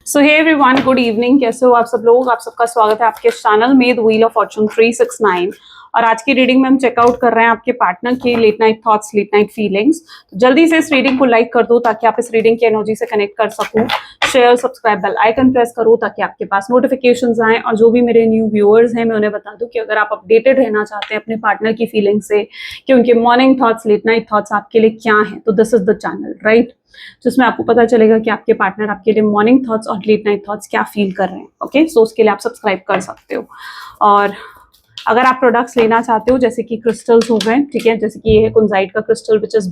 सो hey everyone, good evening. कैसे हो आप सब लोग? आप सबका स्वागत है आपके चैनल में द व्हील ऑफ फॉर्चून 369। और आज की रीडिंग में हम चेकआउट कर रहे हैं आपके पार्टनर की late night thoughts, late night feelings. तो जल्दी से इस रीडिंग को लाइक कर दो ताकि आप इस रीडिंग की एनर्जी से कनेक्ट कर सको। Share, subscribe, bell icon press करो ताकि आपके पास नोटिफिकेशंस आए। और जो भी मेरे न्यू व्यूअर्स हैं मैं उन्हें बता दूं कि अगर आप अपडेटेड रहना चाहते हैं अपने पार्टनर की फीलिंग से कि उनके morning thoughts, late night thoughts आपके लिए क्या हैं, तो this is the channel, right? जिसमें आपको पता चलेगा कि आपके पार्टनर आपके लिए मॉर्निंग थॉट्स और लेट नाइट थॉट्स क्या फील कर रहे हैं। ओके, सो उसके लिए आप सब्सक्राइब कर सकते हो। और अगर आप प्रोडक्ट्स लेना चाहते हो जैसे कि क्रिस्टल्स हो गए, ठीक है, जैसे कि ये है कुंजाइट का क्रिस्टल विच इज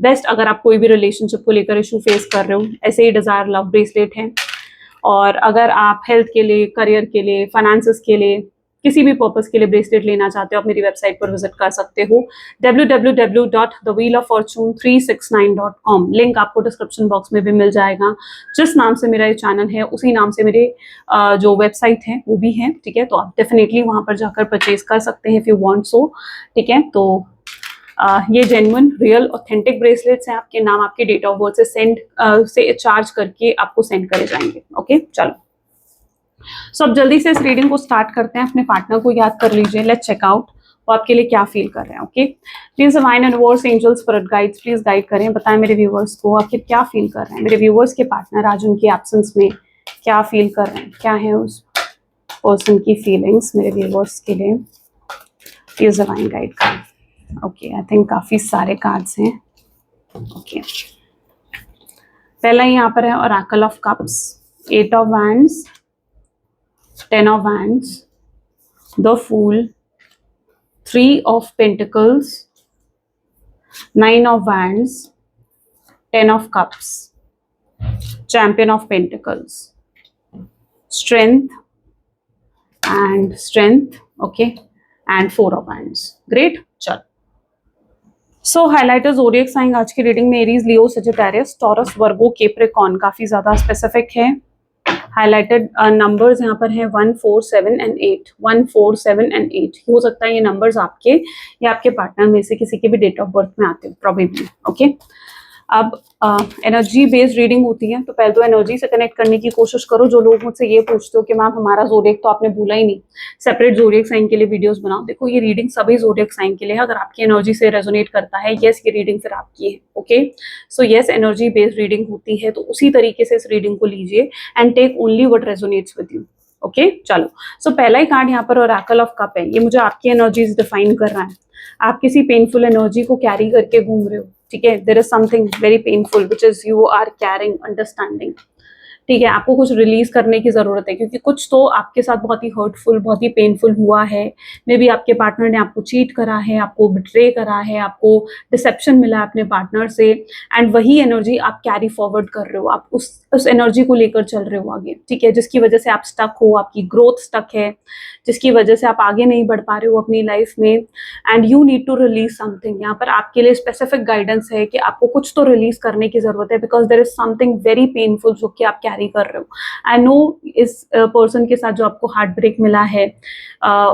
बेस्ट अगर आप कोई भी रिलेशनशिप को लेकर इशू फेस कर रहे हो। ऐसे ही डिजायर लव ब्रेसलेट है। और अगर आप हेल्थ के लिए, करियर के लिए, फाइनेंसेस के लिए, किसी भी पर्पस के लिए ब्रेसलेट लेना चाहते हो, आप मेरी वेबसाइट पर विजिट कर सकते हो www.thewheeloffortune369.com। लिंक आपको डिस्क्रिप्शन बॉक्स में भी मिल जाएगा। जिस नाम से मेरा ये चैनल है उसी नाम से मेरे जो वेबसाइट है वो भी है, ठीक है। तो आप डेफिनेटली वहां पर जाकर परचेज कर सकते हैं इफ यू वांट सो, ठीक है। तो ये जेन्युइन, रियल, ऑथेंटिक ब्रेसलेट्स हैं। आपके नाम, आपके डेट ऑफ बर्थ से चार्ज करके आपको सेंड करे जाएंगे। ओके, चलो। सो अब जल्दी से इस रीडिंग को स्टार्ट करते हैं। अपने पार्टनर को याद कर लीजिए। लेट्स चेक आउट वो आपके लिए क्या फील कर रहे हैं। Okay, please divine universe, angels, spirit guides, please guide करें। बताएं मेरे व्यूवर्स को आखिर क्या फील कर रहे हैं। मेरे व्यूवर्स के पार्टनर आज उनकी एब्सेंस में क्या फील कर रहे हैं, क्या है उस पर्सन की फीलिंग्स मेरे व्यूवर्स के लिए। प्लीज डिवाइन गाइड करें। ओके, आई थिंक काफी सारे कार्ड्स हैं। ओके, पहला यहाँ पर है Oracle of cups, 8 of wands, 10 of wands, the fool, 3 of pentacles, 9 of wands, 10 of cups, champion of pentacles, strength, okay, and 4 of wands. Great, चल। सो highlighter zodiac sign आज की रीडिंग में एरीज, लियो, Sagittarius, taurus, वर्गो, Capricorn काफी ज्यादा specific है। Highlighted numbers यहाँ पर हैं 1, 4, 7 एंड 8। 1, 4, 7 एंड 8 हो सकता है ये नंबर्स आपके या आपके पार्टनर में से किसी के भी डेट ऑफ बर्थ में आते हो प्रॉबेबली। ओके, अब एनर्जी बेस्ड रीडिंग होती है तो पहले तो एनर्जी से कनेक्ट करने की कोशिश करो। जो लोग मुझसे ये पूछते हो कि मैम हमारा ज़ोडिएक तो आपने भूला ही नहीं, सेपरेट ज़ोडिएक साइन के लिए वीडियोस बनाओ। देखो, ये रीडिंग सभी ज़ोडिएक साइन के लिए है। अगर आपकी एनर्जी से रेजोनेट करता है, यस, ये रीडिंग फिर आपकी है। Okay, so yes, energy based reading होती है तो उसी तरीके से इस रीडिंग को लीजिए and take only what resonates with you. Okay, चलो। सो पहला ही कार्ड यहाँ पर ओरेकल ऑफ कप है। ये मुझे आपकी एनर्जीज डिफाइन कर रहा है। आप किसी पेनफुल एनर्जी को कैरी करके घूम रहे हो, ठीक है। There is something very painful which is you are carrying, understanding, ठीक है। आपको कुछ रिलीज करने की जरूरत है क्योंकि कुछ तो आपके साथ बहुत ही हर्टफुल, बहुत ही पेनफुल हुआ है। मे बी आपके पार्टनर ने आपको चीट करा है, आपको बिट्रे करा है, आपको डिसेप्शन मिला है अपने पार्टनर से, एंड वही एनर्जी आप कैरी फॉरवर्ड कर रहे हो। आप उस एनर्जी को लेकर चल रहे हो आगे, ठीक है, जिसकी वजह से आप स्टक हो, आपकी ग्रोथ स्टक है, जिसकी वजह से आप आगे नहीं बढ़ पा रहे हो अपनी लाइफ में, and you need to release something. यहाँ पर आपके लिए स्पेसिफिक गाइडेंस है कि आपको कुछ तो रिलीज करने की जरूरत है because there is something very painful जो कि आप कैरी कर रहे हो। आई नो इस पर्सन के साथ जो आपको हार्ट ब्रेक मिला है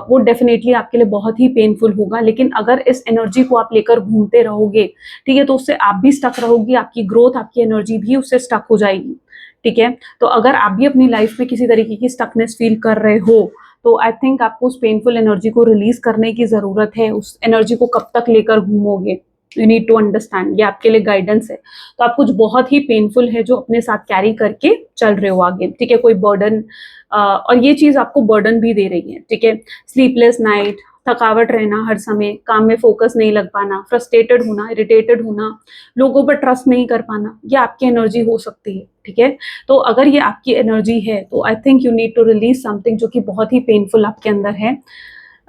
वो डेफिनेटली आपके लिए बहुत ही पेनफुल होगा, लेकिन अगर इस एनर्जी को आप लेकर घूमते रहोगे, ठीक है, तो उससे आप भी स्टक रहोगी, आपकी ग्रोथ, आपकी एनर्जी भी उससे स्टक हो जाएगी, ठीक है। तो अगर आप भी अपनी लाइफ में किसी तरीके की स्टकनेस फील कर रहे हो तो आई थिंक आपको उस पेनफुल एनर्जी को रिलीज करने की जरूरत है। उस एनर्जी को कब तक लेकर घूमोगे, यू नीड टू अंडरस्टैंड। ये आपके लिए गाइडेंस है। तो आप कुछ बहुत ही पेनफुल है जो अपने साथ कैरी करके चल रहे हो आगे, ठीक है, कोई बर्डन, और ये चीज आपको बर्डन भी दे रही है, ठीक है। स्लीपलेस नाइट, थकावट रहना, हर समय काम में फोकस नहीं लग पाना, फ्रस्ट्रेटेड होना, इरिटेटेड होना, लोगों पर ट्रस्ट नहीं कर पाना, ये आपकी एनर्जी हो सकती है, ठीक है। तो अगर ये आपकी एनर्जी है तो I think you need to release something जो कि बहुत ही पेनफुल आपके अंदर है,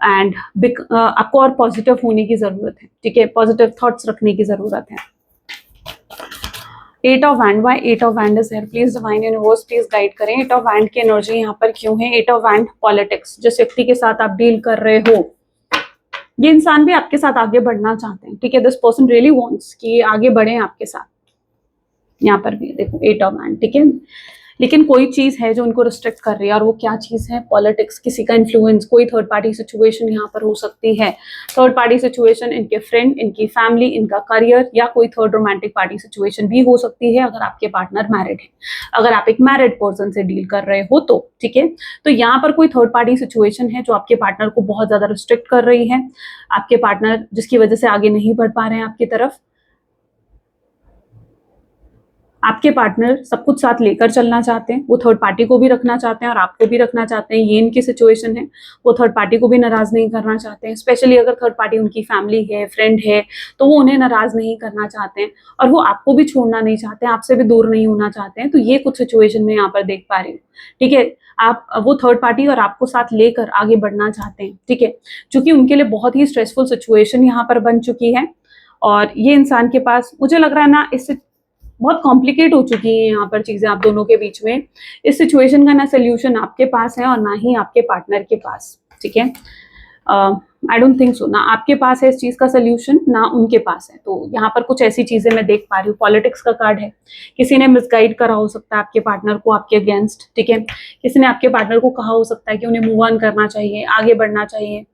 एंड आपको और पॉजिटिव होने की जरूरत है, ठीक है, पॉजिटिव थॉट्स रखने की जरूरत है। 8 of wand, why 8 of wand is here, please divine universe please guide करें। 8 ऑफ वैंड की एनर्जी यहाँ पर क्यों है? 8 ऑफ वैंड पॉलिटिक्स, जिस व्यक्ति के साथ आप डील कर रहे हो ये इंसान भी आपके साथ आगे बढ़ना चाहते हैं, ठीक है। दिस पर्सन रियली वांट्स कि आगे बढ़े आपके साथ। यहाँ पर भी देखो 8 ऑफ वैंड, ठीक है। लेकिन कोई चीज है जो उनको रिस्ट्रिक्ट कर रही है, और वो क्या चीज है? पॉलिटिक्स, किसी का इन्फ्लुएंस, कोई थर्ड पार्टी सिचुएशन यहाँ पर हो सकती है। थर्ड पार्टी सिचुएशन इनके फ्रेंड, इनकी फैमिली, इनका करियर, या कोई थर्ड रोमांटिक पार्टी सिचुएशन भी हो सकती है अगर आपके पार्टनर मैरिड है। अगर आप एक मैरिड पर्सन से डील कर रहे हो तो ठीक है। तो यहाँ पर कोई थर्ड पार्टी सिचुएशन है जो आपके पार्टनर को बहुत ज्यादा रिस्ट्रिक्ट कर रही है, आपके पार्टनर जिसकी वजह से आगे नहीं बढ़ पा रहे हैं आपकी तरफ। आपके पार्टनर सब कुछ साथ लेकर चलना चाहते हैं, वो थर्ड पार्टी को भी रखना चाहते हैं और आपको भी रखना चाहते हैं, ये इनकी सिचुएशन है। वो थर्ड पार्टी को भी नाराज नहीं करना चाहते हैं, स्पेशली अगर थर्ड पार्टी उनकी फैमिली है, फ्रेंड है, तो वो उन्हें नाराज नहीं करना चाहते हैं, और वो आपको भी छोड़ना नहीं चाहते हैं, आपसे भी दूर नहीं होना चाहते हैं। तो ये कुछ सिचुएशन में यहाँ पर देख पा रही हूँ, ठीक है। आप वो थर्ड पार्टी और आपको साथ लेकर आगे बढ़ना चाहते हैं, ठीक है, क्योंकि उनके लिए बहुत ही स्ट्रेसफुल सिचुएशन यहाँ पर बन चुकी है। और ये इंसान के पास मुझे लग रहा है ना, इससे बहुत कॉम्प्लिकेट हो चुकी है यहाँ पर चीजें आप दोनों के बीच में। इस सिचुएशन का ना सोल्यूशन आपके पास है और ना ही आपके पार्टनर के पास, ठीक है। आई डोंट थिंक सो, ना आपके पास है इस चीज का सोल्यूशन, ना उनके पास है। तो यहाँ पर कुछ ऐसी चीजें मैं देख पा रही हूँ। पॉलिटिक्स का कार्ड है, किसी ने मिसगाइड करा हो सकता है आपके पार्टनर को आपके अगेंस्ट, ठीक है। किसी ने आपके पार्टनर को कहा हो सकता है कि उन्हें मूव ऑन करना चाहिए, आगे बढ़ना चाहिए।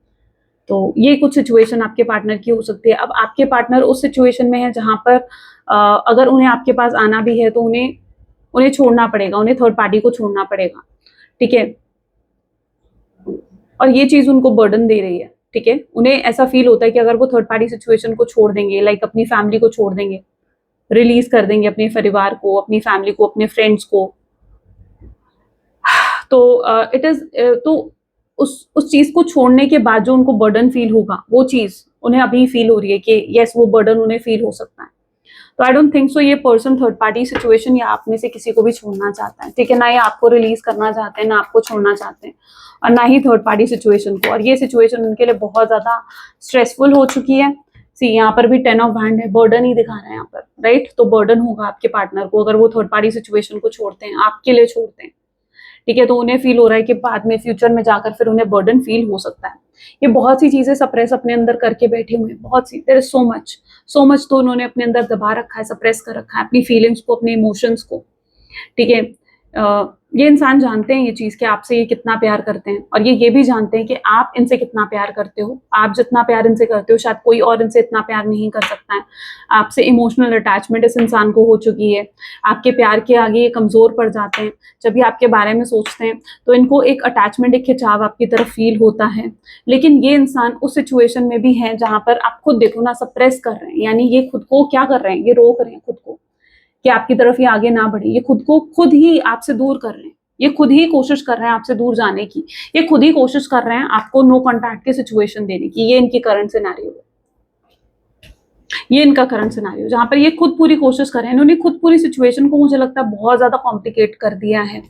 तो ये कुछ सिचुएशन आपके पार्टनर की हो सकती है। अब आपके पार्टनर उस सिचुएशन में है जहां पर अगर उन्हें आपके पास आना भी है तो उन्हें उन्हें छोड़ना पड़ेगा, उन्हें थर्ड पार्टी को छोड़ना पड़ेगा, ठीक है। और ये चीज उनको बर्डन दे रही है, ठीक है। उन्हें ऐसा फील होता है कि अगर वो थर्ड पार्टी सिचुएशन को छोड़ देंगे, लाइक अपनी फैमिली को छोड़ देंगे, रिलीज कर देंगे अपने परिवार को, अपनी फैमिली को, अपने फ्रेंड्स को, तो इट इज तो उस चीज को छोड़ने के बाद जो उनको बर्डन फील होगा, वो चीज उन्हें अभी फील हो रही है कि यस, वो बर्डन उन्हें फील हो सकता है। तो आई डोंट थिंक सो ये पर्सन थर्ड पार्टी सिचुएशन या आप में से किसी को भी छोड़ना चाहता है, ठीक है। ना ये आपको रिलीज करना चाहते हैं, ना आपको छोड़ना चाहते हैं, और ना ही थर्ड पार्टी सिचुएशन को। और ये सिचुएशन उनके लिए बहुत ज्यादा स्ट्रेसफुल हो चुकी है। सी, यहाँ पर भी 10 ऑफ हैंड है, बर्डन ही दिखा रहा है यहाँ पर, राइट। तो बर्डन होगा आपके पार्टनर को अगर वो थर्ड पार्टी सिचुएशन को छोड़ते हैं, आपके लिए छोड़ते हैं, ठीक है। तो उन्हें फील हो रहा है कि बाद में फ्यूचर में जाकर फिर उन्हें बर्डन फील हो सकता है। ये बहुत सी चीजें सप्रेस अपने अंदर करके बैठे हुए हैं, बहुत सी, देयर इज सो मच तो उन्होंने अपने अंदर दबा रखा है, सप्रेस कर रखा है अपनी फीलिंग्स को, अपने इमोशंस को, ठीक है। ये इंसान जानते हैं ये चीज कि आपसे ये कितना प्यार करते हैं, और ये भी जानते हैं कि आप इनसे कितना प्यार करते हो। आप जितना प्यार इनसे करते हो शायद कोई और इनसे इतना प्यार नहीं कर सकता है। आपसे इमोशनल अटैचमेंट इस इंसान को हो चुकी है। आपके प्यार के आगे ये कमजोर पड़ जाते हैं। जब ये आपके बारे में सोचते हैं तो इनको एक अटैचमेंट, एक खिंचाव आपकी तरफ फील होता है। लेकिन ये इंसान उस सिचुएशन में भी है जहां पर आप खुद देखो ना, सप्रेस कर रहे हैं, यानी ये खुद को क्या कर रहे हैं, ये रोक रहे हैं खुद को कि आपकी तरफ ये आगे ना बढ़े। ये खुद को खुद ही आपसे दूर कर रहे हैं, ये खुद ही कोशिश कर रहे हैं आपसे दूर जाने की, ये खुद ही कोशिश कर रहे हैं आपको नो कॉन्टैक्ट की सिचुएशन देने की। ये इनकी करंट सिनेरियो है, ये इनका करंट सिनेरियो, जहां पर ये खुद पूरी कोशिश कर रहे हैं। इन्होंने खुद पूरी सिचुएशन को मुझे लगता है बहुत ज्यादा कॉम्प्लिकेट कर दिया है,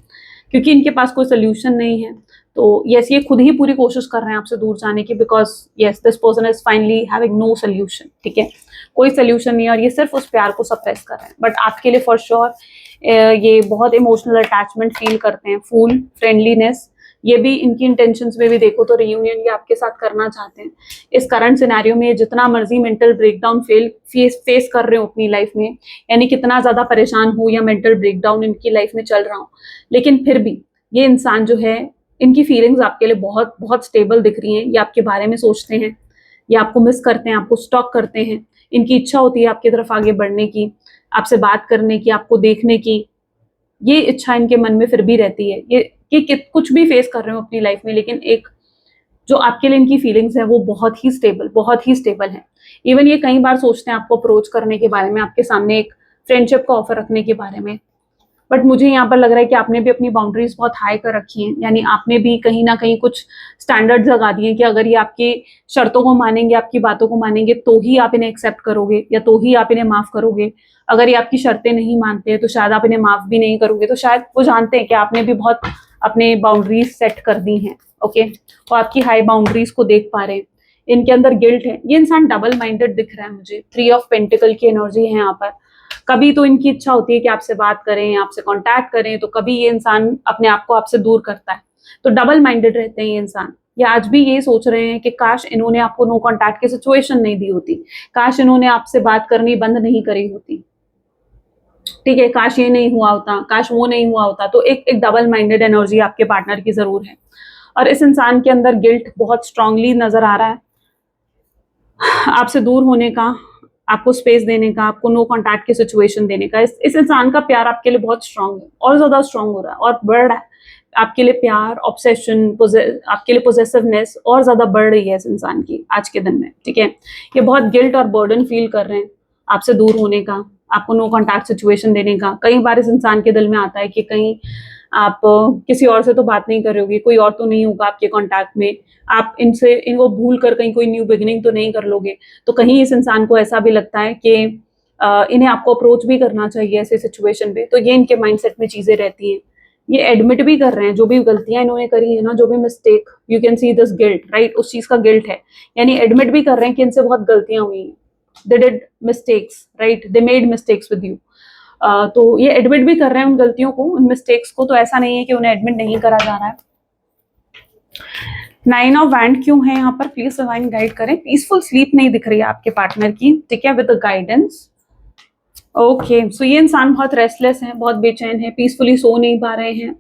क्योंकि इनके पास कोई सोल्यूशन नहीं है। तो यस, ये खुद ही पूरी कोशिश कर रहे हैं आपसे दूर जाने की, because yes, this person is finally having no solution, ठीक है। कोई सोल्यूशन नहीं है, और ये सिर्फ उस प्यार को सप्रेस कर रहे हैं। बट आपके लिए फॉर श्योर ये बहुत इमोशनल अटैचमेंट फील करते हैं, फूल फ्रेंडलीनेस, ये भी इनकी इंटेंशंस में भी देखो तो रियूनियन ये आपके साथ करना चाहते हैं। इस करंट सिनेरियो में जितना मर्जी मेंटल ब्रेकडाउन फेस कर रहे हो अपनी लाइफ में, यानी कितना ज्यादा परेशान हो या मेंटल ब्रेकडाउन इनकी लाइफ में चल रहा हो, लेकिन फिर भी ये इंसान जो है, इनकी फीलिंग्स आपके लिए बहुत बहुत स्टेबल दिख रही हैं। ये आपके बारे में सोचते हैं, ये आपको मिस करते हैं, आपको स्टॉक करते हैं। इनकी इच्छा होती है आपकी तरफ आगे बढ़ने की, आपसे बात करने की, आपको देखने की। ये इच्छा इनके मन में फिर भी रहती है। ये कुछ भी फेस कर रहे हो अपनी लाइफ में, लेकिन एक जो आपके लिए इनकी फीलिंग्स है वो बहुत ही स्टेबल है। इवन ये कई बार सोचते हैं आपको अप्रोच करने के बारे में, आपके सामने एक फ्रेंडशिप का ऑफर रखने के बारे में। बट मुझे यहाँ पर लग रहा है कि आपने भी अपनी बाउंड्रीज बहुत हाई कर रखी हैं, यानी आपने भी कहीं ना कहीं कुछ स्टैंडर्ड्स लगा दिए कि अगर ये आपकी शर्तों को मानेंगे, आपकी बातों को मानेंगे, तो ही आप इन्हें एक्सेप्ट करोगे, या तो ही आप इन्हें माफ करोगे। अगर ये आपकी शर्तें नहीं मानते हैं तो शायद आप इन्हें माफ भी नहीं करोगे। तो शायद वो जानते हैं कि आपने भी बहुत अपने बाउंड्रीज सेट कर दी हैं, ओके। वो आपकी हाई बाउंड्रीज को देख पा रहे हैं। इनके अंदर गिल्ट है। ये इंसान डबल माइंडेड दिख रहा है मुझे। 3 ऑफ पेंटिकल की एनर्जी है यहाँ पर। कभी तो इनकी इच्छा होती है कि आपसे बात करें, आपसे कांटेक्ट करें, तो कभी ये इंसान अपने आप को आपसे दूर करता है। तो डबल माइंडेड रहते हैं ये इंसान। ये आज भी ये सोच रहे हैं कि काश इन्होंने आपको नो कांटेक्ट की सिचुएशन नहीं दी होती, काश इन्होंने आपसे बात करनी बंद नहीं करी होती, ठीक है, काश ये नहीं हुआ होता, काश वो नहीं हुआ होता। तो एक एक डबल माइंडेड एनर्जी आपके पार्टनर की जरूर है। और इस इंसान के अंदर गिल्ट बहुत स्ट्रांगली नजर आ रहा है, आपसे दूर होने का, आपको स्पेस देने का, आपको नो कॉन्टैक्ट की सिचुएशन देने का। इस इंसान का प्यार आपके लिए बहुत स्ट्रांग है, और ज्यादा स्ट्रांग हो रहा है और बढ़ रहा है। आपके लिए प्यार, ऑब्सेशन, आपके लिए पोजेसिवनेस और ज्यादा बढ़ रही है इस इंसान की आज के दिन में। ठीक है, ये बहुत गिल्ट और बर्डन फील कर रहे हैं आपसे दूर होने का, आपको नो कॉन्टैक्ट सिचुएशन देने का। कई बार इस इंसान के दिल में आता है कि कहीं आप किसी और से तो बात नहीं कर रहे होगे, कोई और तो नहीं होगा आपके कॉन्टैक्ट में, आप इनको भूल कर कहीं कोई न्यू बिगिनिंग तो नहीं कर लोगे। तो कहीं इस इंसान को ऐसा भी लगता है कि इन्हें आपको अप्रोच भी करना चाहिए ऐसे सिचुएशन पे। तो ये इनके माइंडसेट में चीजें रहती हैं। ये एडमिट भी कर रहे हैं जो भी गलतियां इन्होंने करी है ना, जो भी mistake, you can see this guilt, right, उस चीज का गिल्ट है। यानी एडमिट भी कर रहे हैं कि इनसे बहुत गलतियां हुई हैं, they did mistakes, right, they made mistakes with you. तो ये एडमिट भी कर रहे हैं उन गलतियों को, उन मिस्टेक्स को। तो ऐसा नहीं है कि उन्हें एडमिट नहीं करा जा रहा है। 9 ऑफ वैंड क्यों है यहाँ पर, प्लीज डिवाइन गाइड करें। पीसफुल स्लीप नहीं दिख रही है आपके पार्टनर की, ठीक है, विद गाइडेंस। ओके, सो ये इंसान बहुत रेस्टलेस है, बहुत बेचैन है, पीसफुली सो नहीं पा रहे हैं,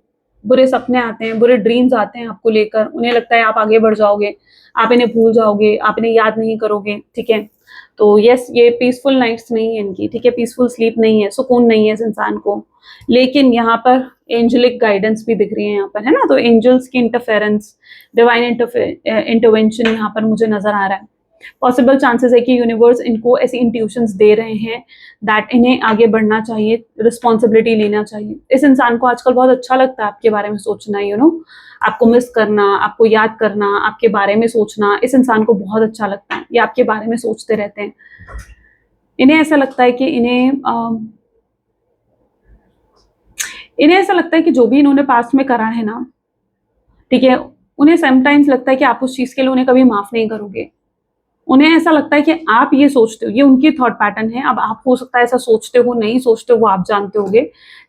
बुरे सपने आते हैं, बुरे ड्रीम्स आते हैं आपको लेकर। उन्हें लगता है आप आगे बढ़ जाओगे, आप इन्हें भूल जाओगे, आप इन्हें याद नहीं करोगे। ठीक है, तो यस, ये पीसफुल नाइट्स नहीं है इनकी, ठीक है, पीसफुल स्लीप नहीं है, सुकून नहीं है इस इंसान को। लेकिन यहाँ पर एंजेलिक गाइडेंस भी दिख रही है यहाँ पर, है ना। तो एंजल्स की इंटरफेरेंस, डिवाइन इंटरवेंशन यहाँ पर मुझे नजर आ रहा है। पॉसिबल चांसेस है कि यूनिवर्स इनको ऐसी इंट्यूशंस दे रहे हैं दैट इन्हें आगे बढ़ना चाहिए, रिस्पॉन्सिबिलिटी लेना चाहिए। इस इंसान को आजकल बहुत अच्छा लगता है आपके बारे में सोचना, यू नो, आपको मिस करना, आपको याद करना, आपके बारे में सोचना, इस इंसान को बहुत अच्छा लगता है। ये आपके बारे में सोचते रहते हैं। इन्हें ऐसा लगता है कि इन्हें ऐसा लगता है कि जो भी इन्होंने पास्ट में करा है ना, ठीक है, उन्हें समटाइम्स लगता है कि आप उस चीज के लिए उन्हें कभी माफ नहीं करोगे। उन्हें ऐसा लगता है कि आप ये सोचते हो, ये उनकी थॉट पैटर्न है। अब आप हो सकता है ऐसा सोचते हो, नहीं सोचते हो, वो आप जानते होगे,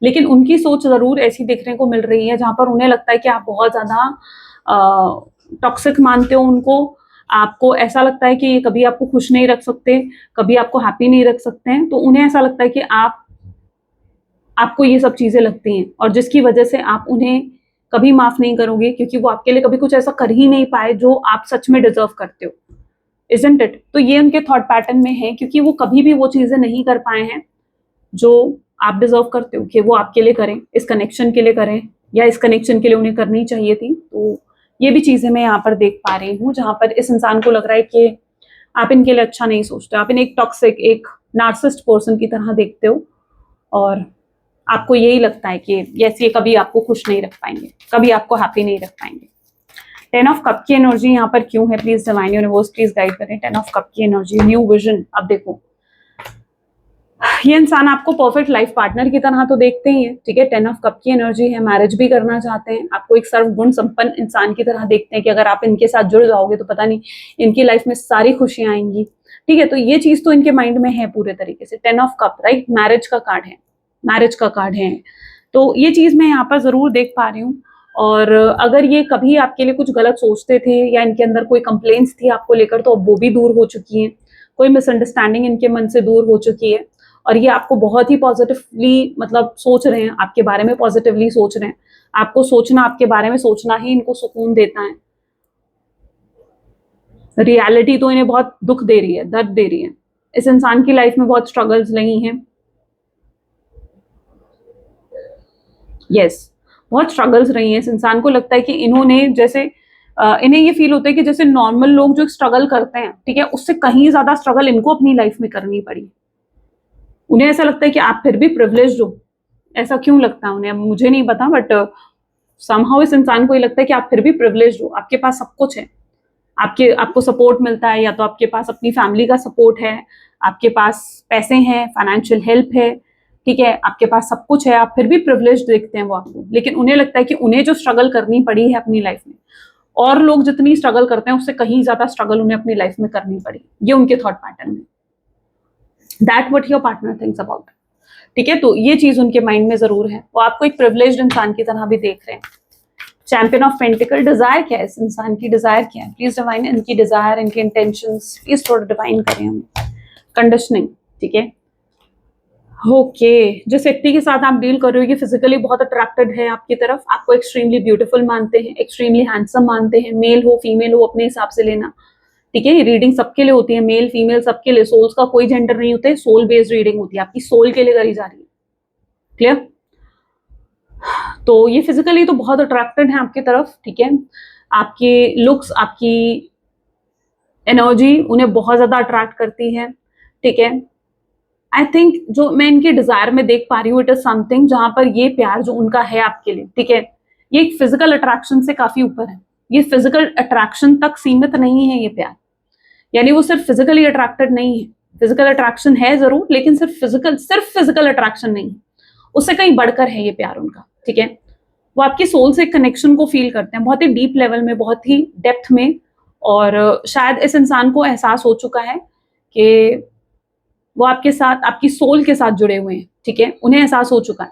लेकिन उनकी सोच जरूर ऐसी देखने को मिल रही है जहां पर उन्हें लगता है कि आप बहुत ज्यादा टॉक्सिक मानते हो उनको। आपको ऐसा लगता है कि ये कभी आपको खुश नहीं रख सकते, कभी आपको हैप्पी नहीं रख सकते हैं। तो उन्हें ऐसा लगता है कि आपको ये सब चीजें लगती हैं, और जिसकी वजह से आप उन्हें कभी माफ नहीं करोगे, क्योंकि वो आपके लिए कभी कुछ ऐसा कर ही नहीं पाए जो आप सच में डिजर्व करते हो, इजंट इट। तो ये उनके थॉट पैटर्न में है, क्योंकि वो कभी भी वो चीजें नहीं कर पाए हैं जो आप डिजर्व करते हो कि वो आपके लिए करें, इस कनेक्शन के लिए करें, या इस कनेक्शन के लिए उन्हें करनी चाहिए थी। तो ये भी चीजें मैं यहाँ पर देख पा रही हूँ, जहां पर इस इंसान को लग रहा है कि आप इनके लिए अच्छा नहीं सोचते, आप इन्हें एक टॉक्सिक, एक नार्सिसिस्ट पर्सन की तरह देखते हो, और आपको यही लगता है कि यस, ये कभी आपको खुश नहीं रख पाएंगे, कभी आपको हैप्पी नहीं रख पाएंगे। 10 ऑफ कप की एनर्जी यहाँ पर क्यों है, please divine universe please guide करें। 10 ऑफ कप की एनर्जी, न्यू विजन। अब देखो, ये इंसान आपको परफेक्ट लाइफ पार्टनर की तरह तो देखते ही है, ठीक है। 10 ऑफ कप की एनर्जी है, मैरिज भी करना चाहते हैं, आपको एक सर्वगुण संपन्न इंसान की तरह देखते हैं कि अगर आप इनके साथ जुड़ जाओगे तो पता नहीं इनकी लाइफ में सारी खुशियां आएंगी, ठीक है। तो ये चीज तो इनके माइंड में है पूरे तरीके से। 10 ऑफ कप, राइट, मैरिज का कार्ड है, मैरिज का कार्ड है। तो ये चीज मैं यहाँ पर जरूर देख पा रही हूँ। और अगर ये कभी आपके लिए कुछ गलत सोचते थे, या इनके अंदर कोई कंप्लेंट्स थी आपको लेकर, तो अब वो भी दूर हो चुकी हैं। कोई मिसअंडरस्टैंडिंग इनके मन से दूर हो चुकी है, और ये आपको बहुत ही पॉजिटिवली, मतलब सोच रहे हैं, आपके बारे में पॉजिटिवली सोच रहे हैं। आपको सोचना, आपके बारे में सोचना ही इनको सुकून देता है। रियलिटी तो इन्हें बहुत दुख दे रही है, दर्द दे रही है। इस इंसान की लाइफ में बहुत स्ट्रगल्स रही हैं, यस, बहुत स्ट्रगल्स रही हैं। इस इंसान को लगता है कि इन्होंने जैसे इन्हें ये फील होता है कि जैसे नॉर्मल लोग जो स्ट्रगल करते हैं, ठीक है, उससे कहीं ज्यादा स्ट्रगल इनको अपनी लाइफ में करनी पड़ी। उन्हें ऐसा लगता है कि आप फिर भी प्रिविलेज्ड हो। ऐसा क्यों लगता है उन्हें, अब मुझे नहीं पता, बट समहाउ इस इंसान को ये लगता है कि आप फिर भी प्रिविलेज्ड हो, आपके पास सब कुछ है, आपको सपोर्ट मिलता है, या तो आपके पास अपनी फैमिली का सपोर्ट है, आपके पास पैसे हैं, फाइनेंशियल हेल्प है, ठीक है, आपके पास सब कुछ है, आप फिर भी प्रिविलेज्ड देखते हैं वो आपको। लेकिन उन्हें लगता है कि उन्हें जो स्ट्रगल करनी पड़ी है अपनी लाइफ में, और लोग जितनी स्ट्रगल करते हैं उससे कहीं ज्यादा स्ट्रगल उन्हें अपनी लाइफ में करनी पड़ी। ये उनके थॉट पैटर्न में, that what your partner thinks about, ठीक है। तो ये चीज उनके माइंड में जरूर है, वो आपको एक प्रिविलेज्ड इंसान की तरह भी देख रहे हैं। चैंपियन ऑफ पेंटिकल, डिजायर क्या है इस इंसान की, डिजायर क्या है, प्लीज डिवाइन इनकी डिजायर, इनके इंटेंशंस प्लीज थोड़ा डिवाइन करें हमें। कंडीशनिंग, ठीक है, ओके, जिस व्यक्ति के साथ आप डील कर रहे हो ये फिजिकली बहुत अट्रैक्टेड है आपकी तरफ, आपको एक्सट्रीमली ब्यूटीफुल मानते हैं, एक्सट्रीमली हैंडसम मानते हैं, मेल हो फीमेल हो अपने हिसाब से लेना। ठीक है, ये रीडिंग सबके लिए होती है, मेल फीमेल सबके लिए, सोल्स का कोई जेंडर नहीं होता है, सोल बेस्ड रीडिंग होती है, आपकी सोल के लिए करी जा रही है। क्लियर? तो ये फिजिकली तो बहुत अट्रैक्टेड है आपकी तरफ। ठीक है, आपके लुक्स, आपकी एनर्जी उन्हें बहुत ज्यादा अट्रैक्ट करती है। ठीक है, आई थिंक जो मैं इनके डिजायर में देख पा रही हूँ, इट इज समथिंग जहां पर ये प्यार जो उनका है आपके लिए, ठीक है, ये एक फिजिकल अट्रैक्शन से काफी ऊपर है। ये फिजिकल अट्रैक्शन तक सीमित नहीं है ये प्यार, यानी वो सिर्फ फिजिकली अट्रैक्टेड नहीं है, फिजिकल अट्रैक्शन है जरूर, लेकिन सिर्फ फिजिकल अट्रैक्शन नहीं है, उससे कहीं बढ़कर है ये प्यार उनका। ठीक है, वो आपकी सोल से कनेक्शन को फील करते हैं बहुत ही डीप लेवल में, बहुत ही डेप्थ में, और शायद इस इंसान को एहसास हो चुका है कि वो आपके साथ, आपकी सोल के साथ जुड़े हुए हैं। ठीक है, उन्हें एहसास हो चुका है।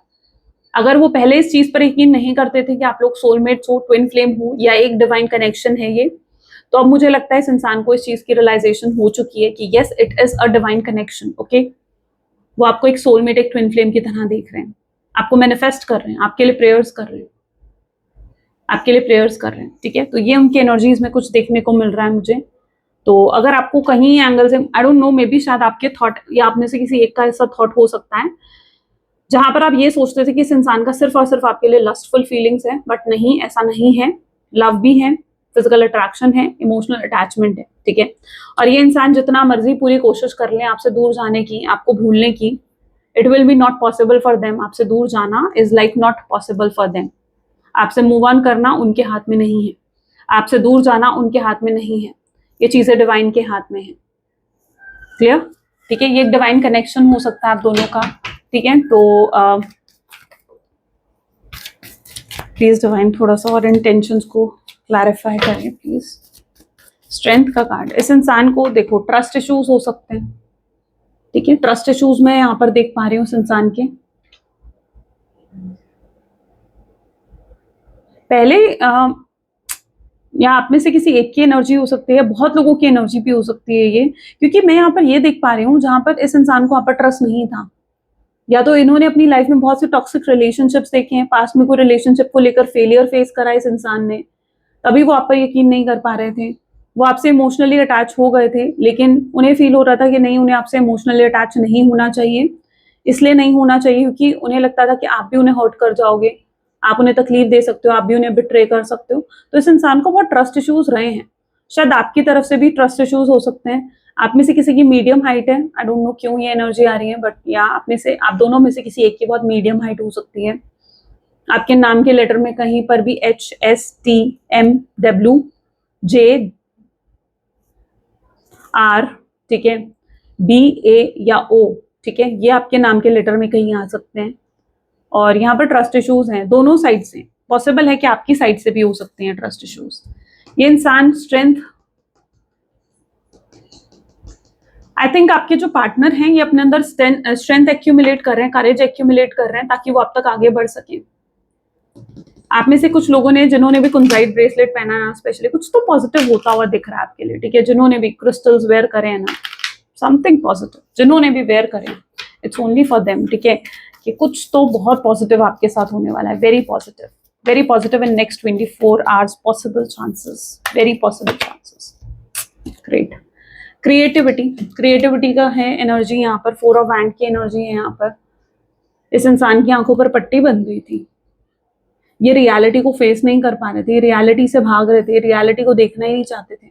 अगर वो पहले इस चीज पर यकीन नहीं करते थे कि आप लोग सोलमेट्स हो, ट्विन फ्लेम हो, या एक डिवाइन कनेक्शन है ये, तो अब मुझे लगता है इस इंसान को इस चीज की रियलाइजेशन हो चुकी है कि yes, it is a divine connection. Okay, वो आपको एक सोलमेट, एक ट्विन फ्लेम की तरह देख रहे हैं, आपको मैनिफेस्ट कर रहे हैं, आपके लिए प्रेयर्स कर रहे हैं, आपके लिए प्रेयर्स कर रहे हैं। ठीक है, तो ये उनकी एनर्जीज में कुछ देखने को मिल रहा है मुझे। तो अगर आपको कहीं एंगल से, I don't know, may be शायद आपके थॉट या आप में से किसी एक का ऐसा थॉट हो सकता है जहां पर आप ये सोचते थे कि इस इंसान का सिर्फ और सिर्फ आपके लिए लस्टफुल फीलिंग्स है, बट नहीं, ऐसा नहीं है। लव भी है, फिजिकल अट्रैक्शन है, इमोशनल अटैचमेंट है। ठीक है, और ये इंसान जितना मर्जी पूरी कोशिश कर ले आपसे दूर जाने की, आपको भूलने की, it will be not possible for them. आपसे दूर जाना is like not possible for them. आपसे मूव ऑन करना उनके हाथ में नहीं है, आपसे दूर जाना उनके हाथ में नहीं है, ये चीजें डिवाइन के हाथ में है। क्लियर? ठीक है, ये डिवाइन कनेक्शन हो सकता है आप दोनों का। ठीक है, तो प्लीज डिवाइन थोड़ा सा और इंटेंशंस को क्लैरिफाई करें प्लीज। स्ट्रेंथ का कार्ड, इस इंसान को देखो ट्रस्ट इश्यूज हो सकते हैं। ठीक है, ट्रस्ट इश्यूज मैं यहाँ पर देख पा रही हूँ इस इंसान के। पहले या आप में से किसी एक की एनर्जी हो सकती है, बहुत लोगों की एनर्जी भी हो सकती है ये, क्योंकि मैं यहाँ पर ये देख पा रही हूँ जहां पर इस इंसान को यहाँ पर ट्रस्ट नहीं था, या तो इन्होंने अपनी लाइफ में बहुत से टॉक्सिक रिलेशनशिप्स देखे हैं, पास्ट में कोई रिलेशनशिप को लेकर फेलियर फेस करा इस इंसान ने, तभी वो आप पर यकीन नहीं कर पा रहे थे। वो आपसे इमोशनली अटैच हो गए थे, लेकिन उन्हें फील हो रहा था कि नहीं, उन्हें आपसे इमोशनली अटैच नहीं होना चाहिए। इसलिए नहीं होना चाहिए क्योंकि उन्हें लगता था कि आप भी उन्हें हर्ट कर जाओगे, आप उन्हें तकलीफ दे सकते हो, आप भी उन्हें बिट्रे कर सकते हो। तो इस इंसान को बहुत ट्रस्ट इश्यूज रहे हैं, शायद आपकी तरफ से भी ट्रस्ट इश्यूज हो सकते हैं। आप में से किसी की मीडियम हाइट है, आई डोंट नो क्यों ये एनर्जी आ रही है, बट या आप में से, आप दोनों में से किसी एक की बहुत मीडियम हाइट हो सकती है। आपके नाम के लेटर में कहीं पर भी HSTMWJR, ठीक है, BA या O, ठीक है, ये आपके नाम के लेटर में कहीं आ सकते हैं। और यहाँ पर ट्रस्ट इश्यूज हैं दोनों साइड से, पॉसिबल है कि आपकी साइड से भी हो सकते हैं ट्रस्ट इश्यूज। ये इंसान स्ट्रेंथ, आई थिंक आपके जो पार्टनर हैं ये अपने अंदर स्ट्रेंथ एक्यूमुलेट कर रहे हैं, करेज एक्यूमुलेट कर रहे हैं, ताकि वो आप तक आगे बढ़ सके। आप में से कुछ लोगों ने, जिन्होंने भी कुंजाइट ब्रेसलेट पहना है स्पेशली, कुछ तो पॉजिटिव होता हुआ दिख रहा है आपके लिए। ठीक है, जिन्होंने भी क्रिस्टल्स वेयर करे हैं ना, समथिंग पॉजिटिव, जिन्होंने भी वेयर करे, इट्स ओनली फॉर देम। ठीक है, कि कुछ तो बहुत पॉजिटिव आपके साथ होने वाला है, very positive in next 24 hours, possible chances, very possible chances. Great. Creativity का है एनर्जी यहाँ पर, 4 ऑफ हैंड की एनर्जी है यहाँ पर। इस इंसान की आंखों पर पट्टी बन गई थी, ये रियलिटी को फेस नहीं कर पा रहे थे, रियलिटी से भाग रहे थे, रियलिटी को देखना ही नहीं चाहते थे।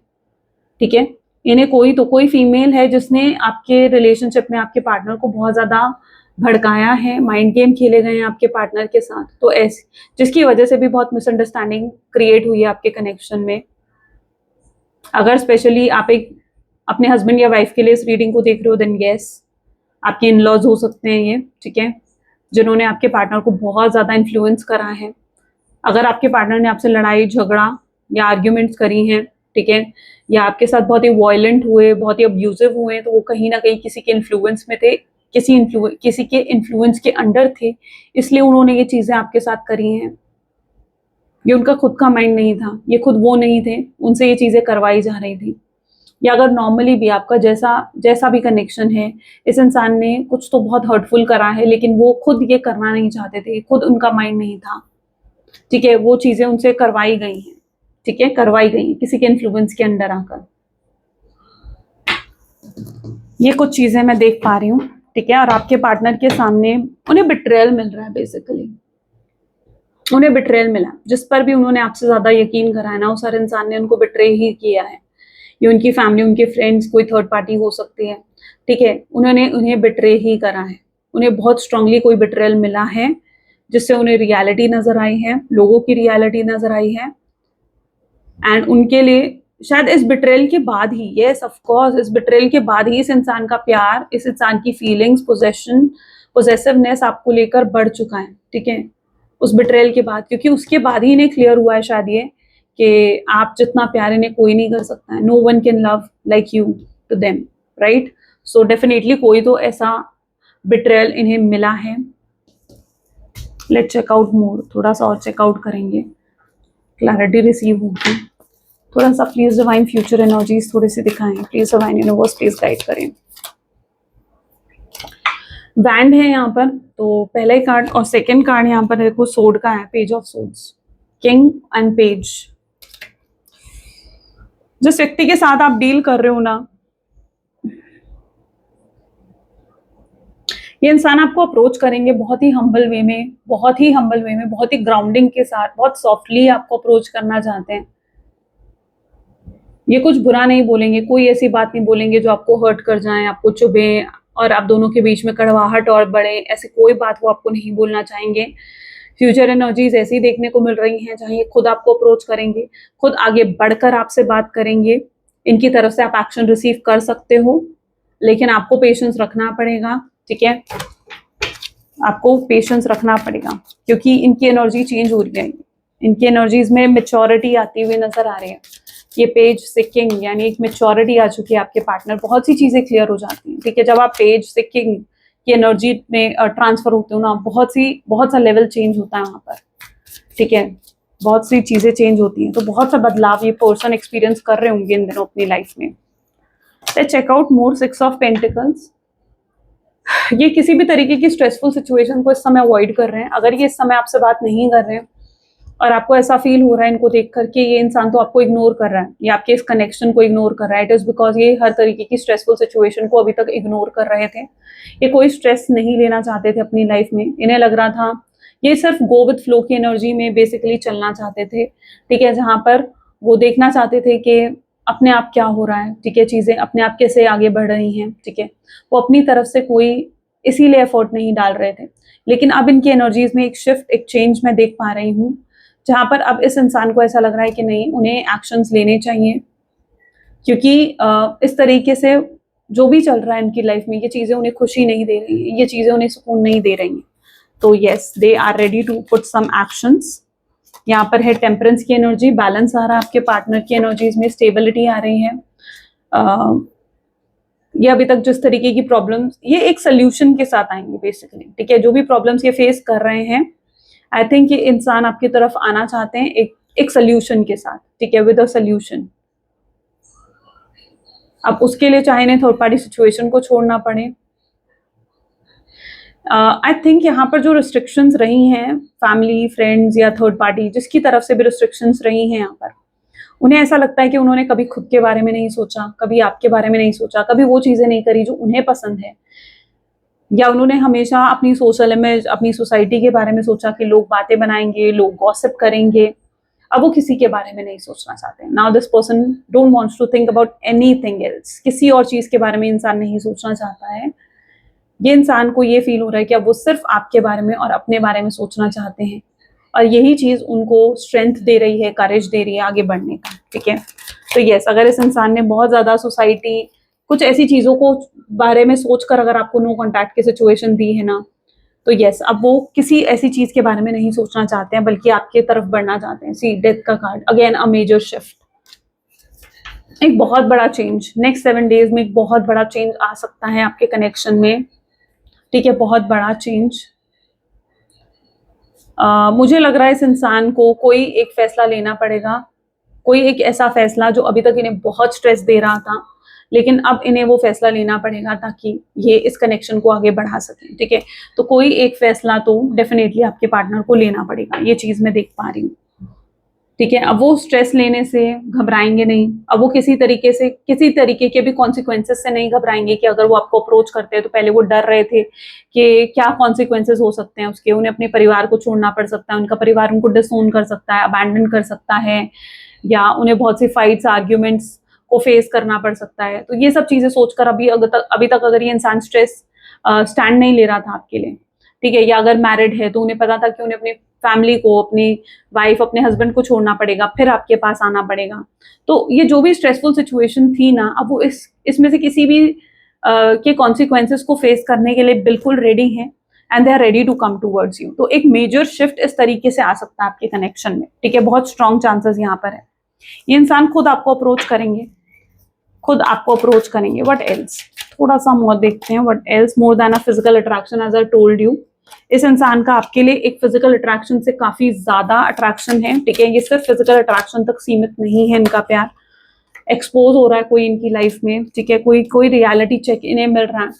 ठीक है, इन्हें कोई फीमेल है जिसने आपके रिलेशनशिप में आपके पार्टनर को बहुत ज्यादा भड़काया है, माइंड गेम खेले गए हैं आपके पार्टनर के साथ, तो ऐसी, जिसकी वजह से भी बहुत मिसअंडरस्टैंडिंग क्रिएट हुई है आपके कनेक्शन में। अगर स्पेशली आप एक अपने हस्बैंड या वाइफ के लिए इस रीडिंग को देख रहे हो, देन यस, आपके इन लॉज हो सकते हैं ये। ठीक है, जिन्होंने आपके पार्टनर को बहुत ज्यादा इन्फ्लुएंस करा है। अगर आपके पार्टनर ने आपसे लड़ाई झगड़ा या आर्ग्यूमेंट्स करी हैं, ठीक है, या आपके साथ बहुत ही वायलेंट हुए, बहुत ही अब्यूजिव हुए, तो वो कहीं ना कहीं किसी के इन्फ्लुएंस में थे, किसी के इन्फ्लुएंस के अंडर थे, इसलिए उन्होंने ये चीजें आपके साथ करी हैं। ये उनका खुद का माइंड नहीं था, ये खुद वो नहीं थे, उनसे ये चीजें करवाई जा रही थी। या अगर नॉर्मली भी आपका जैसा जैसा भी कनेक्शन है, इस इंसान ने कुछ तो बहुत हर्टफुल करा है, लेकिन वो खुद ये करना नहीं चाहते थे, खुद उनका माइंड नहीं था, ठीक है, वो चीजें उनसे करवाई गई हैं, ठीक है, करवाई गई हैं किसी के इन्फ्लुएंस के अंडर आकर। ये कुछ चीजें मैं देख पा रही हूँ, ठीक है, और आपके पार्टनर के सामने उन्हें बिट्रेयल मिल रहा है, बेसिकली उन्हें बिट्रेयल मिला, जिस पर भी उन्होंने आपसे ज्यादा यकीन करा है ना, उस हर इंसान ने उनको बिट्रे ही किया है। ये उनकी फैमिली, उनके फ्रेंड्स, कोई थर्ड पार्टी हो सकती है, ठीक है, उन्होंने उन्हें बिट्रे ही करा है, उन्हें बहुत स्ट्रांगली कोई बिट्रेयल मिला है, जिससे उन्हें रियलिटी नजर आई है, लोगों की रियलिटी नजर आई है। एंड उनके लिए शायद इस बिट्रेल के बाद ही, यस ऑफ कोर्स, इस बिट्रेल के बाद ही इस इंसान का प्यार, इस इंसान की फीलिंग्स, पोजेसिवनेस आपको लेकर बढ़ चुका है, ठीक है, उस बिट्रेल के बाद, क्योंकि उसके बाद ही इन्हें क्लियर हुआ है शायद ये कि आप जितना प्यार इन्हें कोई नहीं कर सकता है, no one can love like you to them, right. So definitely कोई तो ऐसा बिट्रेल इन्हें मिला है। लेट चेकआउट मोर, थोड़ा सा और चेकआउट करेंगे, क्लैरिटी रिसीव होगी थोड़ा सा। प्लीज डिवाइन फ्यूचर एनर्जीज थोड़ी सी दिखाएं, please divine universe please guide करें। बैंड है यहाँ पर, तो पहला ही कार्ड और सेकंड कार्ड यहाँ पर देखो सोर्ड का है, page of swords, king and page. जिस व्यक्ति के साथ आप डील कर रहे हो ना, ये इंसान आपको अप्रोच करेंगे बहुत ही हम्बल वे में, बहुत ही हम्बल वे में, बहुत ही ग्राउंडिंग के साथ, बहुत सॉफ्टली आपको अप्रोच करना चाहते हैं। ये कुछ बुरा नहीं बोलेंगे, कोई ऐसी बात नहीं बोलेंगे जो आपको हर्ट कर जाए, आपको चुभे और आप दोनों के बीच में कड़वाहट और बढ़े, ऐसी कोई बात वो आपको नहीं बोलना चाहेंगे। फ्यूचर एनर्जीज ऐसी देखने को मिल रही हैं जहाँ ये खुद आपको अप्रोच करेंगे, खुद आगे बढ़कर आपसे बात करेंगे। इनकी तरफ से आप एक्शन रिसीव कर सकते हो, लेकिन आपको पेशेंस रखना पड़ेगा, ठीक है, आपको पेशेंस रखना पड़ेगा, क्योंकि इनकी एनर्जी चेंज हो रही है, इनकी एनर्जीज में मेच्योरिटी आती हुई नजर आ रही है। ये पेज से किंग, यानी एक मेच्योरिटी आ चुकी है आपके पार्टनर, बहुत सी चीजें क्लियर हो जाती हैं, ठीक है। जब आप पेज से किंग की एनर्जी में ट्रांसफर होते हो ना, बहुत सा लेवल चेंज होता है वहां पर, ठीक है, बहुत सी चीजें चेंज होती हैं, तो बहुत सा बदलाव ये पर्सन एक्सपीरियंस कर रहे होंगे इन दिनों अपनी लाइफ में। Check out more, 6 of pentacles. ये किसी भी तरीके की स्ट्रेसफुल सिचुएशन को इस समय अवॉइड कर रहे हैं। अगर ये इस समय आपसे बात नहीं कर रहे हैं और आपको ऐसा फील हो रहा है इनको देख करके ये इंसान तो आपको इग्नोर कर रहा है, ये आपके इस कनेक्शन को इग्नोर कर रहा है, इट इज बिकॉज ये हर तरीके की स्ट्रेसफुल सिचुएशन को अभी तक इग्नोर कर रहे थे। ये कोई स्ट्रेस नहीं लेना चाहते थे अपनी लाइफ में, इन्हें लग रहा था ये सिर्फ गो विथ फ्लो की एनर्जी में बेसिकली चलना चाहते थे, ठीक है, जहां पर वो देखना चाहते थे कि अपने आप क्या हो रहा है, ठीक है, चीजें अपने आप कैसे आगे बढ़ रही हैं, ठीक है, वो अपनी तरफ से कोई इसीलिए एफर्ट नहीं डाल रहे थे। लेकिन अब इनकी एनर्जीज में एक शिफ्ट, एक चेंज मैं देख पा रही हूँ, जहां पर अब इस इंसान को ऐसा लग रहा है कि नहीं, उन्हें एक्शंस लेने चाहिए, क्योंकि इस तरीके से जो भी चल रहा है इनकी लाइफ में, ये चीजें उन्हें खुशी नहीं दे रही हैं, ये चीजें उन्हें सुकून नहीं दे रही हैं। तो yes, they are ready to put some actions. यहाँ पर है टेम्परेंस की एनर्जी, बैलेंस आ रहा है आपके पार्टनर की एनर्जीज में, स्टेबिलिटी आ रही है। ये अभी तक जिस तरीके की प्रॉब्लम्स, ये एक सोल्यूशन के साथ आएंगे बेसिकली, ठीक है, जो भी प्रॉब्लम्स ये फेस कर रहे हैं, आई थिंक ये इंसान आपकी तरफ आना चाहते हैं एक सोल्यूशन के साथ, ठीक है, विद अ सोल्यूशन। अब उसके लिए चाहे इन्हें थर्ड पार्टी सिचुएशन को छोड़ना पड़े। आई थिंक यहाँ पर जो रिस्ट्रिक्शंस रही हैं फैमिली, फ्रेंड्स या थर्ड पार्टी, जिसकी तरफ से भी रिस्ट्रिक्शंस रही हैं, यहाँ पर उन्हें ऐसा लगता है कि उन्होंने कभी खुद के बारे में नहीं सोचा, कभी आपके बारे में नहीं सोचा, कभी वो चीजें नहीं करी जो उन्हें पसंद है, या उन्होंने हमेशा अपनी सोशल इमेज, अपनी सोसाइटी के बारे में सोचा कि लोग बातें बनाएंगे, लोग गॉसिप करेंगे। अब वो किसी के बारे में नहीं सोचना चाहते। Now this person don't wants to think about anything else, किसी और चीज के बारे में इंसान नहीं सोचना चाहता है। ये इंसान को ये फील हो रहा है कि अब वो सिर्फ आपके बारे में और अपने बारे में सोचना चाहते हैं, और यही चीज उनको स्ट्रेंथ दे रही है, करेज दे रही है आगे बढ़ने का, ठीक है। तो यस, अगर इस इंसान ने बहुत ज्यादा सोसाइटी, कुछ ऐसी चीजों को बारे में सोचकर अगर आपको नो कॉन्टैक्ट की सिचुएशन दी है ना, तो यस, अब वो किसी ऐसी चीज के बारे में नहीं सोचना चाहते हैं, बल्कि आपके तरफ बढ़ना चाहते हैं। सी डेथ का card again, a major shift, एक बहुत बड़ा चेंज नेक्स्ट 7 डेज में, एक बहुत बड़ा चेंज आ सकता है आपके कनेक्शन में, ठीक है, बहुत बड़ा चेंज। मुझे लग रहा है इस इंसान को कोई एक फैसला लेना पड़ेगा, कोई एक ऐसा फैसला जो अभी तक इन्हें बहुत स्ट्रेस दे रहा था, लेकिन अब इन्हें वो फैसला लेना पड़ेगा ताकि ये इस कनेक्शन को आगे बढ़ा सकें, ठीक है। तो कोई एक फैसला तो डेफिनेटली आपके पार्टनर को लेना पड़ेगा, ये चीज मैं देख पा रही हूँ, ठीक है। अब वो स्ट्रेस लेने से घबराएंगे नहीं, अब वो किसी तरीके के भी कॉन्सिक्वेंसेस से नहीं घबराएंगे कि अगर वो आपको अप्रोच करते हैं तो पहले वो डर रहे थे कि क्या कॉन्सिक्वेंसेस हो सकते हैं उसके, उन्हें अपने परिवार को छोड़ना पड़ सकता है, उनका परिवार उनको डिसोन कर सकता है, अबैंडन कर सकता है, या उन्हें बहुत सी फाइट्स आर्ग्यूमेंट्स को फेस करना पड़ सकता है। तो ये सब चीजें सोचकर अभी तक अगर ये इंसान स्ट्रेस स्टैंड नहीं ले रहा था आपके लिए, ठीक है, या अगर मैरिड है तो उन्हें पता था कि उन्हें अपनी फैमिली को, अपनी वाइफ, अपने हस्बैंड को छोड़ना पड़ेगा, फिर आपके पास आना पड़ेगा। तो ये जो भी स्ट्रेसफुल सिचुएशन थी ना, अब वो इसमें से किसी भी के कॉन्सिक्वेंसेस को फेस करने के लिए बिल्कुल रेडी हैं, and they are ready to come towards you. तो एक मेजर शिफ्ट इस तरीके से आ सकता है आपके कनेक्शन में, ठीक है, बहुत स्ट्रॉन्ग चांसेस यहाँ पर है। ये इंसान खुद आपको अप्रोच करेंगे, व्हाट एल्स, थोड़ा सा मोर देखते हैं, what else more than a physical attraction, as I told you. इस इंसान का आपके लिए एक फिजिकल अट्रैक्शन से काफी ज्यादा अट्रैक्शन है, ठीक है। ये सिर्फ फिजिकल अट्रैक्शन तक सीमित नहीं है, इनका प्यार एक्सपोज हो रहा है कोई इनकी लाइफ में, ठीक है। कोई रियलिटी चेक इन्हें मिल रहा है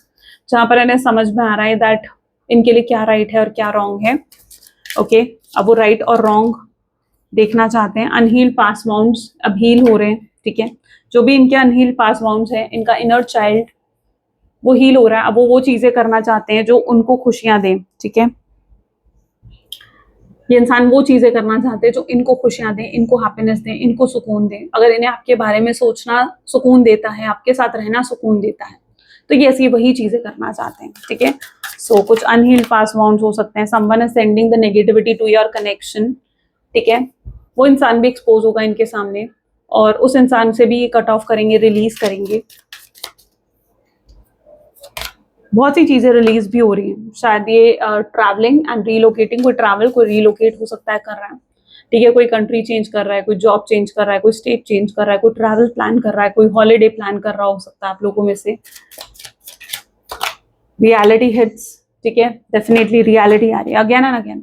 जहां पर इन्हें समझ में आ रहा है दैट इनके लिए क्या राइट है और क्या रॉन्ग है, ओके। अब वो राइट और रॉन्ग देखना चाहते हैं। अनहील्ड पास वाउंड्स अब हील हो रहे हैं, ठीक है। जो भी इनके अनहील्ड पास वाउंड्स है, इनका इनर चाइल्ड वो हील हो रहा है। अब वो चीजें करना चाहते हैं जो उनको खुशियां दें, ठीक है। ये इंसान वो चीजें करना चाहते हैं जो इनको खुशियां दें, इनको हैप्पीनेस दें, इनको सुकून दें। अगर इन्हें आपके बारे में सोचना सुकून देता है, आपके साथ रहना सुकून देता है, तो ये ऐसी वही चीजें करना चाहते हैं, ठीक है। सो कुछ अनहील्ड पास वाउंड्स हो सकते हैं, someone is sending the negativity to your connection, ठीक है। वो इंसान भी एक्सपोज होगा इनके सामने, और उस इंसान से भी कट ऑफ करेंगे, रिलीज करेंगे। बहुत सी चीजें रिलीज भी हो रही हैं, शायद ये ट्रैवलिंग एंड रीलोकेटिंग, कोई ट्रैवल, कोई रीलोकेट हो सकता है कर रहा है, ठीक है। कोई कंट्री चेंज कर रहा है, कोई जॉब चेंज कर रहा है, कोई स्टेट चेंज कर रहा है, कोई ट्रैवल प्लान कर रहा है, कोई हॉलीडे प्लान कर रहा हो सकता है आप लोगों में से। रियलिटी हिट्स, ठीक है, डेफिनेटली रियलिटी आ रही है अगेन एंड अगेन।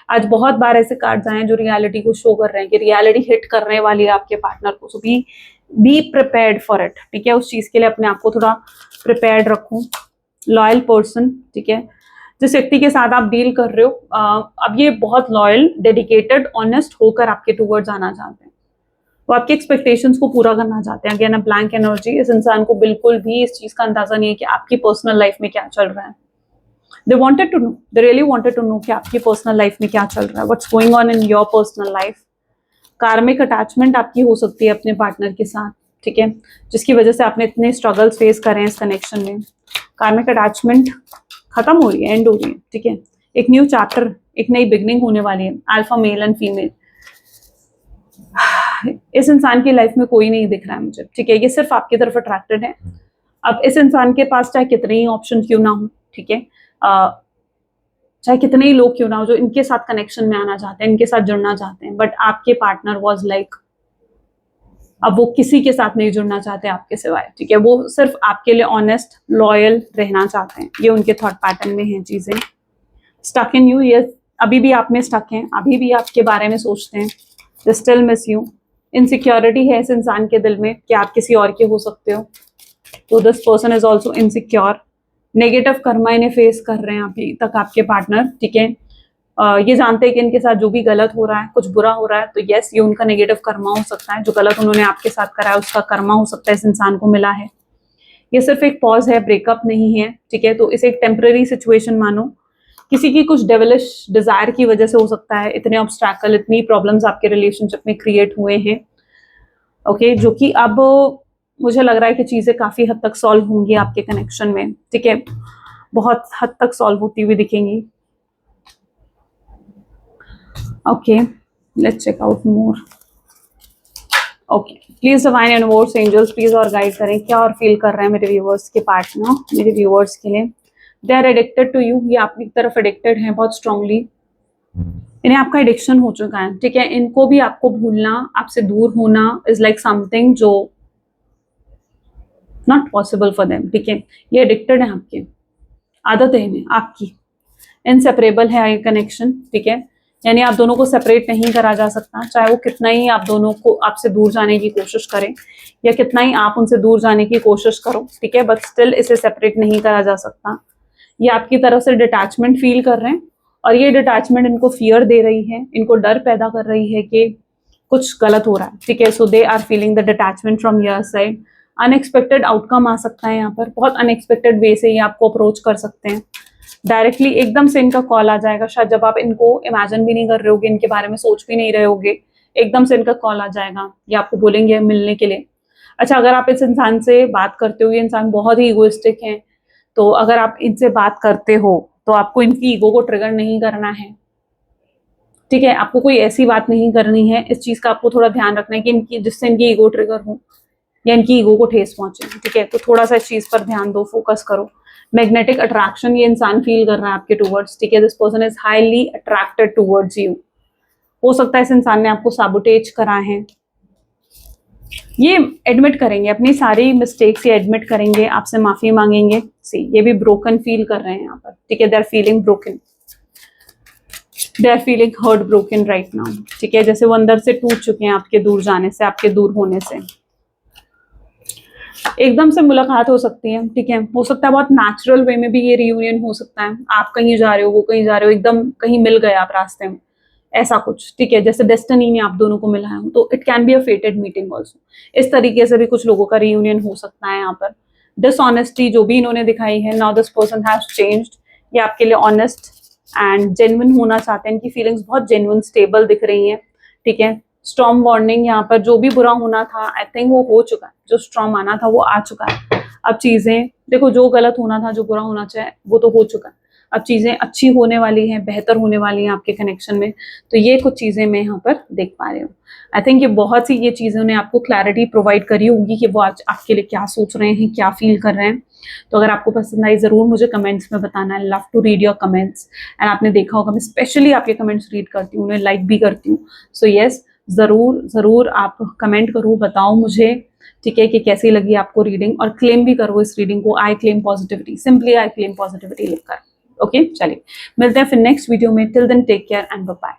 आज बहुत बार ऐसे कार्ड्स आए हैं जो रियलिटी को शो कर रहे हैं कि रियलिटी हिट करने वाली है आपके पार्टनर को। सो बी प्रिपेयर्ड फॉर इट, ठीक है। उस चीज के लिए अपने आप को थोड़ा प्रिपेयर्ड रखो। लॉयल पर्सन, ठीक है, जिस व्यक्ति के साथ आप डील कर रहे हो, अब ये बहुत लॉयल, डेडिकेटेड, ऑनेस्ट होकर आपके टूवर्ड्स आना चाहते हैं। वो आपके एक्सपेक्टेशंस को पूरा करना चाहते हैं। अगेन अ ब्लैंक एनर्जी, इस इंसान को बिल्कुल भी इस चीज का अंदाजा नहीं है कि आपकी पर्सनल लाइफ में क्या चल रहा है। They wanted to know, they really wanted to know कि आपकी पर्सनल लाइफ में क्या चल रहा है, what's going on in your personal life. Karmic attachment आपकी हो सकती है अपने पार्टनर के साथ, ठीक है, जिसकी वजह से आपने इतने स्ट्रगल्स फेस करे हैं इस कनेक्शन में। कार्मिक अटैचमेंट खत्म हो रही है, एंड हो रही है, ठीक है। एक न्यू चैप्टर, एक नई बिगनिंग होने वाली है। अल्फा मेल एंड फीमेल, इस इंसान की लाइफ में कोई नहीं दिख रहा है मुझे, ठीक है। ये सिर्फ आपकी तरफ अट्रैक्टेड है। अब इस इंसान के पास चाहे कितने ही ऑप्शन क्यों ना हो, ठीक है, चाहे कितने ही लोग क्यों ना हो जो इनके साथ कनेक्शन में आना चाहते हैं, इनके साथ जुड़ना चाहते हैं, बट आपके पार्टनर वाज लाइक, अब वो किसी के साथ नहीं जुड़ना चाहते आपके सिवाय, ठीक है। वो सिर्फ आपके लिए ऑनेस्ट, लॉयल रहना चाहते हैं। ये उनके थॉट पैटर्न में है चीजें। स्टक इन यू, ये अभी भी आप में स्टक हैं, अभी भी आपके बारे में सोचते हैं। They still miss you. Insecurity है इस इंसान के दिल में कि आप किसी और के हो सकते हो, तो this person is also insecure. Negative Karma इन्हें फेस कर रहे हैं अभी तक आपके पार्टनर, ठीक है। ये जानते हैं कि इनके साथ जो भी गलत हो रहा है, कुछ बुरा हो रहा है, तो यस, ये उनका नेगेटिव कर्मा हो सकता है। जो गलत उन्होंने आपके साथ करा है उसका कर्मा हो सकता है इस इंसान को मिला है। ये सिर्फ एक पॉज है, ब्रेकअप नहीं है, ठीक है। तो इसे एक टेम्पररी सिचुएशन मानो। किसी की कुछ डेविलिश डिजायर की वजह से हो सकता है इतने ऑब्स्टैकल, इतनी प्रॉब्लम्स आपके रिलेशनशिप में क्रिएट हुए हैं, ओके, जो कि अब मुझे लग रहा है कि चीजें काफी हद तक सॉल्व होंगी आपके कनेक्शन में, ठीक है। बहुत हद तक सॉल्व होती हुई दिखेंगी। Okay, let's check out more. Okay, please divine universe, angels please और गाइड करें क्या और फील कर रहे हैं मेरे व्यूअर्स के पार्टनर, मेरे व्यूअर्स के लिए। They are addicted to you, ये आपकी तरफ एडिक्टेड हैं बहुत स्ट्रांगली। इन्हें आपका एडिक्शन हो चुका है, ठीक है। इनको भी आपको भूलना, आपसे दूर होना इज लाइक समथिंग जो नॉट पॉसिबल फॉर देम, ठीक है। ये एडिक्टेड है आपके, आदत है इन्हें आपकी, इनसेपरेबल है ये कनेक्शन, ठीक है। यानी आप दोनों को सेपरेट नहीं करा जा सकता, चाहे वो कितना ही आप दोनों को आपसे दूर जाने की कोशिश करें या कितना ही आप उनसे दूर जाने की कोशिश करो, ठीक है, बट स्टिल इसे सेपरेट नहीं करा जा सकता। ये आपकी तरफ से डिटैचमेंट फील कर रहे हैं और ये डिटैचमेंट इनको फियर दे रही है, इनको डर पैदा कर रही है कि कुछ गलत हो रहा है, ठीक है। So they are feeling the detachment from your side. Unexpected outcome आ सकता है यहाँ पर, बहुत अनएक्सपेक्टेड वे से ये आपको अप्रोच कर सकते हैं। डायरेक्टली एकदम से इनका कॉल आ जाएगा, शायद जब आप इनको इमेजिन भी नहीं कर रहे होगे, इनके बारे में सोच भी नहीं रहे होगे, एकदम से इनका कॉल आ जाएगा, ये आपको बोलेंगे मिलने के लिए। अच्छा, अगर आप इस इंसान से बात करते हो, ये इंसान बहुत ही इगोइस्टिक है, तो अगर आप इनसे बात करते हो तो आपको इनकी ईगो को ट्रिगर नहीं करना है, ठीक है। आपको कोई ऐसी बात नहीं करनी है, इस चीज का आपको थोड़ा ध्यान रखना है कि इनकी जिससे इनकी ईगो ट्रिगर हो या इनकी ईगो को ठेस पहुंचे, ठीक है। तो थोड़ा सा इस चीज पर ध्यान दो, फोकस करो। मैग्नेटिक अट्रैक्शन ये इंसान फील कर रहा है आपके टूवर्ड्स, ठीक है। This person is highly attracted towards you. हो सकता है इस इंसान ने आपको सैबोटेज करा है, ये एडमिट करेंगे अपनी सारी मिस्टेक्स, ये एडमिट करेंगे, आपसे माफी मांगेंगे। सी, ये भी ब्रोकन फील कर रहे हैं यहाँ पर, ठीक है। They are feeling broken, they are feeling hurt broken right now, ठीक है। जैसे वो अंदर से टूट चुके हैं आपके दूर जाने से, आपके दूर होने से। एकदम से मुलाकात हो सकती है, ठीक है। हो सकता है बहुत नेचुरल वे में भी ये रियूनियन हो सकता है, आप कहीं जा रहे हो, वो कहीं जा रहे हो, एकदम कहीं मिल गए आप रास्ते में, ऐसा कुछ, ठीक है। जैसे डेस्टिनी ने आप दोनों को मिलाया हो, तो it can be a फेटेड meeting also. इस तरीके से भी कुछ लोगों का रियूनियन हो सकता है यहाँ पर। डिसऑनेस्टी जो भी इन्होंने दिखाई है, now this person has changed. ये आपके लिए ऑनेस्ट एंड जेन्युइन होना चाहते हैं, इनकी फीलिंग्स बहुत जेन्युइन स्टेबल दिख रही हैं, ठीक है। स्टॉर्म वार्निंग, यहाँ पर जो भी बुरा होना था आई थिंक वो हो चुका है, जो स्टॉर्म आना था वो आ चुका है। अब चीजें देखो, जो गलत होना था, जो बुरा होना चाहिए वो तो हो चुका है। अब चीजें अच्छी होने वाली हैं, बेहतर होने वाली हैं आपके कनेक्शन में। तो ये कुछ चीजें मैं यहाँ पर देख पा रही हूँ। आई थिंक ये बहुत सी ये चीजें ने आपको क्लैरिटी प्रोवाइड करी होगी कि वो आज आपके लिए क्या सोच रहे हैं, क्या फील कर रहे हैं। तो अगर आपको पसंद आई जरूर मुझे कमेंट्स में बताना है। Love to read your comments. And आपने देखा होगा मैं स्पेशली आपके कमेंट्स रीड करती हूँ, उन्हें लाइक भी करती हूँ। सो यस, जरूर जरूर आप कमेंट करो, बताओ मुझे, ठीक है, कि कैसी लगी आपको रीडिंग, और क्लेम भी करो इस रीडिंग को। I claim positivity, simply I claim positivity लिखकर। ओके, चलिए मिलते हैं फिर नेक्स्ट वीडियो में। Till then take care and bye bye.